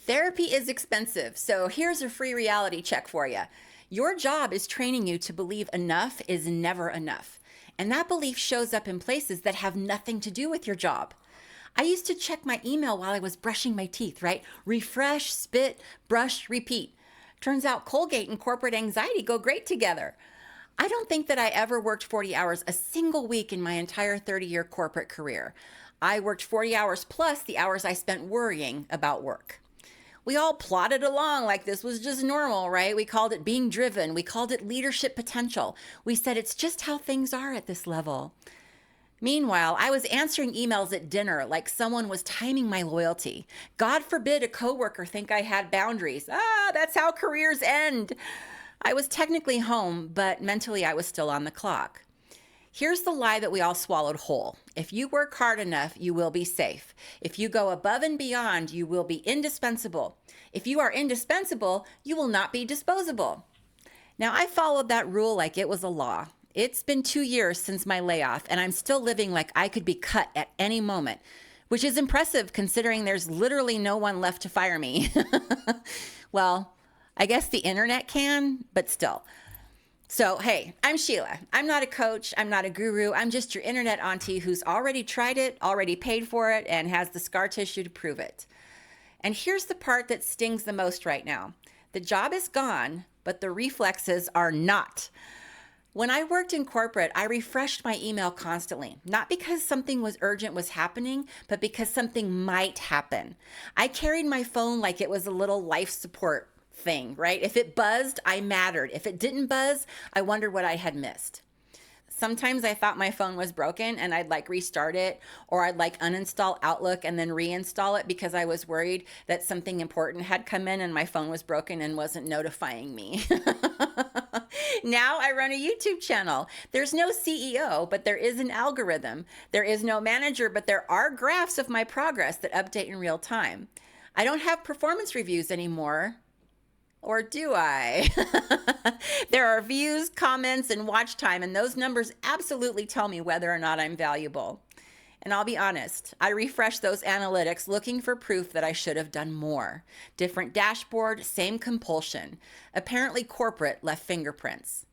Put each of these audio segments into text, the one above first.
Therapy is expensive, so here's a free reality check for you. Your job is training you to believe enough is never enough. And that belief shows up in places that have nothing to do with your job. I used to check my email while I was brushing my teeth, right? Refresh, spit, brush, repeat. Turns out Colgate and corporate anxiety go great together. I don't think that I ever worked 40 hours a single week in my entire 30-year corporate career. I worked 40 hours plus the hours I spent worrying about work. We all plodded along like this was just normal, right? We called it being driven. We called it leadership potential. We said it's just how things are at this level. Meanwhile, I was answering emails at dinner like someone was timing my loyalty. God forbid a coworker think I had boundaries. That's how careers end. I was technically home, but mentally I was still on the clock. Here's the lie that we all swallowed whole. If you work hard enough, you will be safe. If you go above and beyond, you will be indispensable. If you are indispensable, you will not be disposable. Now, I followed that rule like it was a law. It's been 2 years since my layoff, and I'm still living like I could be cut at any moment, which is impressive considering there's literally no one left to fire me. Well, I guess the internet can, but still. So, hey, I'm Sheila. I'm not a coach. I'm not a guru. I'm just your internet auntie who's already tried it, already paid for it, and has the scar tissue to prove it. And here's the part that stings the most right now. The job is gone, but the reflexes are not. When I worked in corporate, I refreshed my email constantly, not because something was urgent was happening, but because something might happen. I carried my phone like it was a little life support thing, right? If it buzzed, I mattered. If it didn't buzz, I wondered what I had missed. Sometimes I thought my phone was broken and I'd restart it, or I'd uninstall Outlook and then reinstall it because I was worried that something important had come in and my phone was broken and wasn't notifying me. Now I run a YouTube channel. There's no CEO, but there is an algorithm. There is no manager, but there are graphs of my progress that update in real time. I don't have performance reviews anymore. Or do I? There are views, comments, and watch time, and those numbers absolutely tell me whether or not I'm valuable. And I'll be honest, I refresh those analytics looking for proof that I should have done more. Different dashboard, same compulsion. Apparently corporate left fingerprints.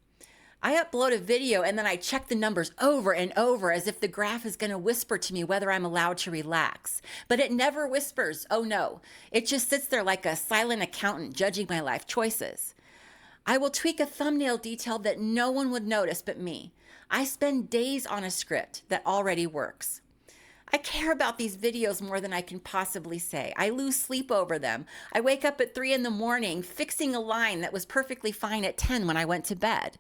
I upload a video and then I check the numbers over and over as if the graph is going to whisper to me whether I'm allowed to relax. But it never whispers, oh no. It just sits there like a silent accountant judging my life choices. I will tweak a thumbnail detail that no one would notice but me. I spend days on a script that already works. I care about these videos more than I can possibly say. I lose sleep over them. I wake up at 3 a.m. fixing a line that was perfectly fine at 10 when I went to bed.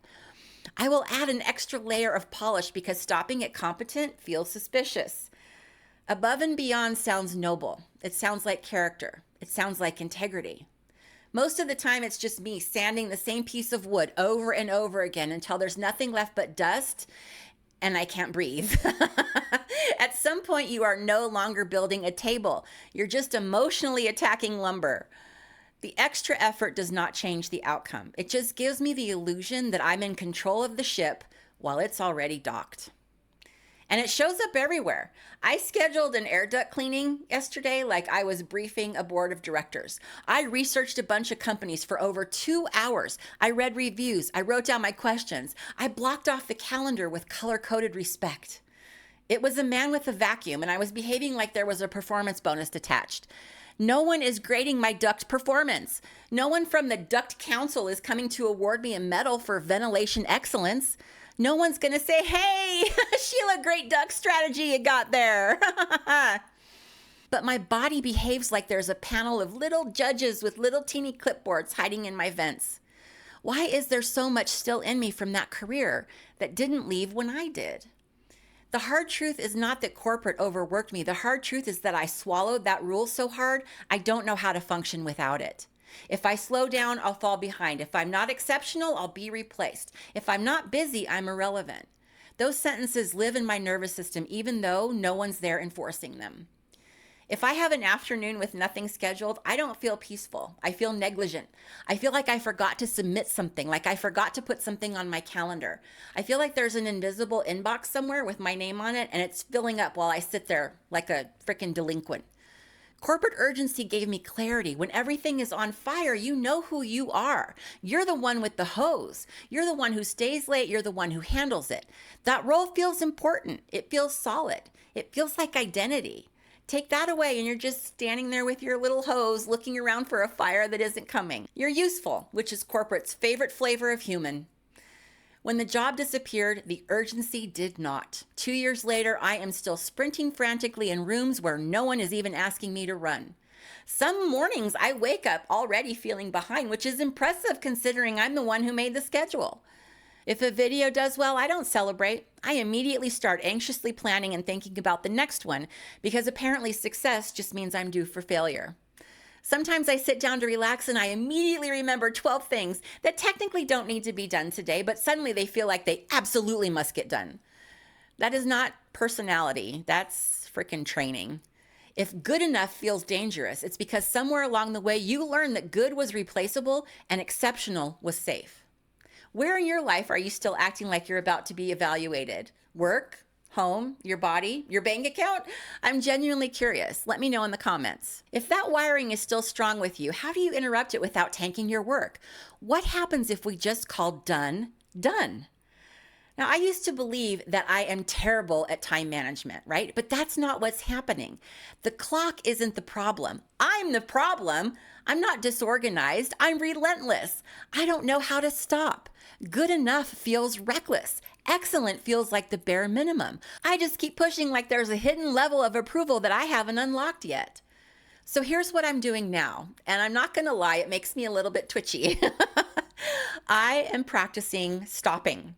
I will add an extra layer of polish because stopping at competent feels suspicious. Above and beyond sounds noble. It sounds like character. It sounds like integrity. Most of the time, it's just me sanding the same piece of wood over and over again until there's nothing left but dust and I can't breathe. At some point, you are no longer building a table. You're just emotionally attacking lumber. The extra effort does not change the outcome. It just gives me the illusion that I'm in control of the ship while it's already docked. And it shows up everywhere. I scheduled an air duct cleaning yesterday like I was briefing a board of directors. I researched a bunch of companies for over 2 hours. I read reviews. I wrote down my questions. I blocked off the calendar with color-coded respect. It was a man with a vacuum, and I was behaving like there was a performance bonus attached. No one is grading my duct performance. No one from the Duct Council is coming to award me a medal for ventilation excellence. No one's going to say, hey, Sheila, great duct strategy you got there. But my body behaves like there's a panel of little judges with little teeny clipboards hiding in my vents. Why is there so much still in me from that career that didn't leave when I did? The hard truth is not that corporate overworked me. The hard truth is that I swallowed that rule so hard, I don't know how to function without it. If I slow down, I'll fall behind. If I'm not exceptional, I'll be replaced. If I'm not busy, I'm irrelevant. Those sentences live in my nervous system, even though no one's there enforcing them. If I have an afternoon with nothing scheduled, I don't feel peaceful. I feel negligent. I feel like I forgot to submit something, like I forgot to put something on my calendar. I feel like there's an invisible inbox somewhere with my name on it, and it's filling up while I sit there like a freaking delinquent. Corporate urgency gave me clarity. When everything is on fire, you know who you are. You're the one with the hose. You're the one who stays late. You're the one who handles it. That role feels important. It feels solid. It feels like identity. Take that away and you're just standing there with your little hose looking around for a fire that isn't coming. You're useful, which is corporate's favorite flavor of human. When the job disappeared, the urgency did not. 2 years later, I am still sprinting frantically in rooms where no one is even asking me to run. Some mornings I wake up already feeling behind, which is impressive considering I'm the one who made the schedule. If a video does well, I don't celebrate. I immediately start anxiously planning and thinking about the next one because apparently success just means I'm due for failure. Sometimes I sit down to relax and I immediately remember 12 things that technically don't need to be done today, but suddenly they feel like they absolutely must get done. That is not personality. That's freaking training. If good enough feels dangerous, it's because somewhere along the way you learned that good was replaceable and exceptional was safe. Where in your life are you still acting like you're about to be evaluated? Work? Home, your body, your bank account? I'm genuinely curious. Let me know in the comments. If that wiring is still strong with you, how do you interrupt it without tanking your work? What happens if we just call done, done? Now, I used to believe that I am terrible at time management, right? But that's not what's happening. The clock isn't the problem. I'm the problem. I'm not disorganized. I'm relentless. I don't know how to stop. Good enough feels reckless. Excellent feels like the bare minimum. I just keep pushing like there's a hidden level of approval that I haven't unlocked yet. So here's what I'm doing now. And I'm not going to lie, it makes me a little bit twitchy. I am practicing stopping.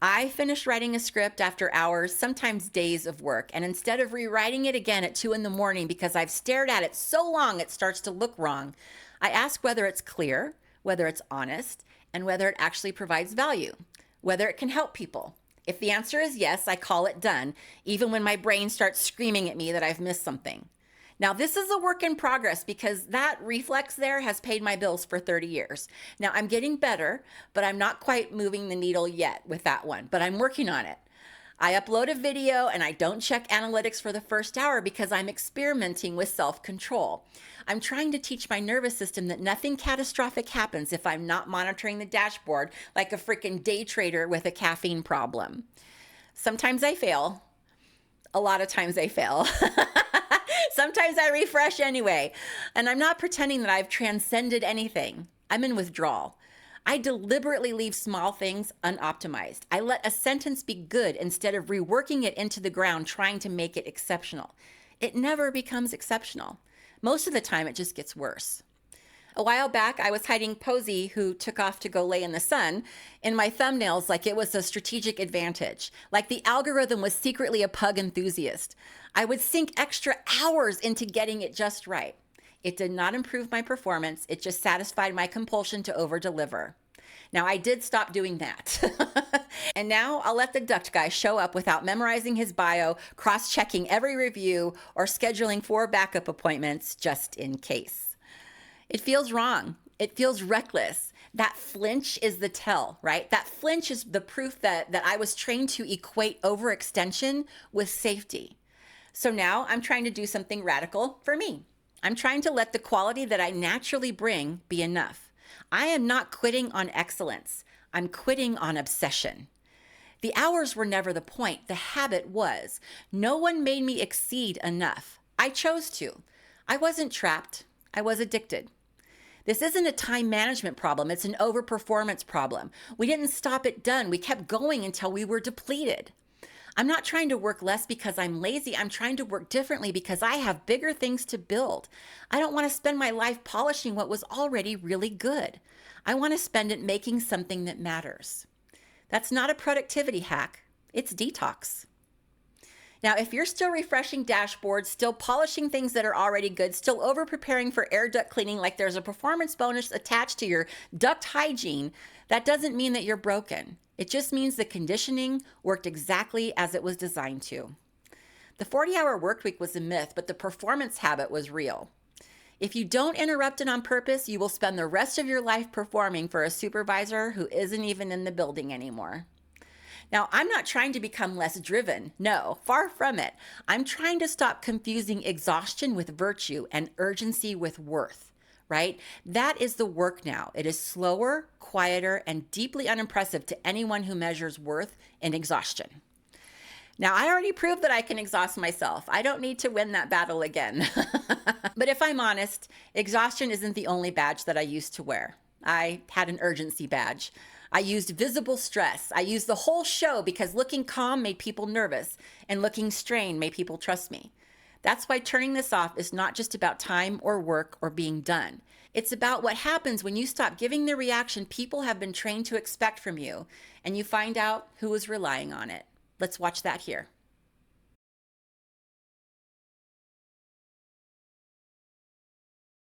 I finish writing a script after hours, sometimes days of work. And instead of rewriting it again at 2 a.m. because I've stared at it so long it starts to look wrong, I ask whether it's clear, whether it's honest, and whether it actually provides value, whether it can help people. If the answer is yes, I call it done, even when my brain starts screaming at me that I've missed something. Now, this is a work in progress because that reflex there has paid my bills for 30 years. Now, I'm getting better, but I'm not quite moving the needle yet with that one, but I'm working on it. I upload a video and I don't check analytics for the first hour because I'm experimenting with self-control. I'm trying to teach my nervous system that nothing catastrophic happens if I'm not monitoring the dashboard like a freaking day trader with a caffeine problem. Sometimes I fail. A lot of times I fail. Sometimes I refresh anyway. And I'm not pretending that I've transcended anything. I'm in withdrawal. I deliberately leave small things unoptimized. I let a sentence be good instead of reworking it into the ground, trying to make it exceptional. It never becomes exceptional. Most of the time, it just gets worse. A while back, I was hiding Posey, who took off to go lay in the sun, in my thumbnails like it was a strategic advantage, like the algorithm was secretly a pug enthusiast. I would sink extra hours into getting it just right. It did not improve my performance. It just satisfied my compulsion to over-deliver. Now, I did stop doing that. And now I'll let the duct guy show up without memorizing his bio, cross-checking every review, or scheduling 4 backup appointments just in case. It feels wrong. It feels reckless. That flinch is the tell, right? That flinch is the proof that I was trained to equate overextension with safety. So now I'm trying to do something radical for me. I'm trying to let the quality that I naturally bring be enough. I am not quitting on excellence. I'm quitting on obsession. The hours were never the point. The habit was. No one made me exceed enough. I chose to. I wasn't trapped. I was addicted. This isn't a time management problem. It's an overperformance problem. We didn't stop it done. We kept going until we were depleted. I'm not trying to work less because I'm lazy. I'm trying to work differently because I have bigger things to build. I don't want to spend my life polishing what was already really good. I want to spend it making something that matters. That's not a productivity hack. It's detox. Now, if you're still refreshing dashboards, still polishing things that are already good, still over-preparing for air duct cleaning like there's a performance bonus attached to your duct hygiene, that doesn't mean that you're broken. It just means the conditioning worked exactly as it was designed to. The 40-hour work week was a myth, but the performance habit was real. If you don't interrupt it on purpose, you will spend the rest of your life performing for a supervisor who isn't even in the building anymore. Now, I'm not trying to become less driven. No, far from it. I'm trying to stop confusing exhaustion with virtue and urgency with worth, right? That is the work now. It is slower, quieter, and deeply unimpressive to anyone who measures worth in exhaustion. Now, I already proved that I can exhaust myself. I don't need to win that battle again. But if I'm honest, exhaustion isn't the only badge that I used to wear. I had an urgency badge. I used visible stress. I used the whole show because looking calm made people nervous and looking strained made people trust me. That's why turning this off is not just about time or work or being done. It's about what happens when you stop giving the reaction people have been trained to expect from you and you find out who is relying on it. Let's watch that here.